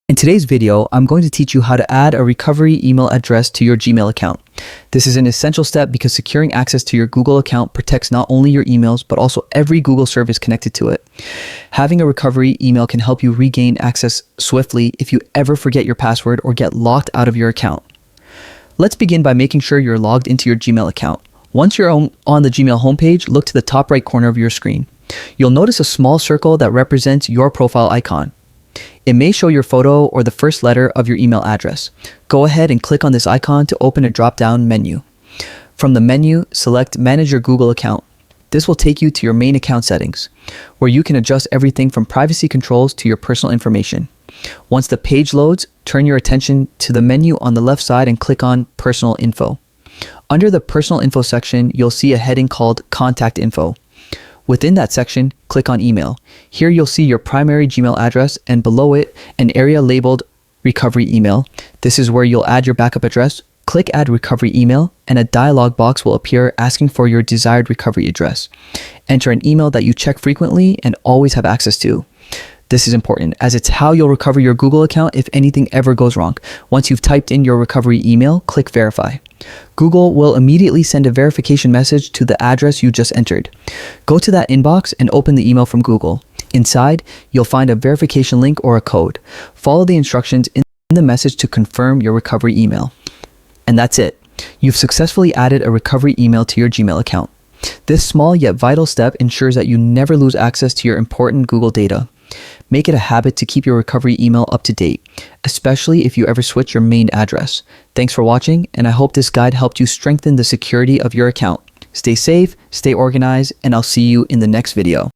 In today's video, I'm going to teach you how to add a recovery email address to your Gmail account. This is an essential step because securing access to your Google account protects not only your emails, but also every Google service connected to it. Having a recovery email can help you regain access swiftly if you ever forget your password or get locked out of your account. Let's begin by making sure you're logged into your Gmail account. Once you're on the Gmail homepage, look to the top right corner of your screen. You'll notice a small circle that represents your profile icon. It may show your photo or the first letter of your email address. Go ahead and click on this icon to open a drop-down menu. From the menu, select Manage Your Google Account. This will take you to your main account settings, where you can adjust everything from privacy controls to your personal information. Once the page loads, turn your attention to the menu on the left side and click on Personal Info. Under the Personal Info section, you'll see a heading called Contact Info. Within that section, click on Email. Here you'll see your primary Gmail address and below it, an area labeled Recovery Email. This is where you'll add your backup address. Click Add Recovery Email and a dialog box will appear asking for your desired recovery address. Enter an email that you check frequently and always have access to. This is important as it's how you'll recover your Google account if anything ever goes wrong. Once you've typed in your recovery email, click Verify. Google will immediately send a verification message to the address you just entered. Go to that inbox and open the email from Google. Inside, you'll find a verification link or a code. Follow the instructions in the message to confirm your recovery email. And that's it. You've successfully added a recovery email to your Gmail account. This small yet vital step ensures that you never lose access to your important Google data. Make it a habit to keep your recovery email up to date, especially if you ever switch your main address. Thanks for watching, and I hope this guide helped you strengthen the security of your account. Stay safe, stay organized, and I'll see you in the next video.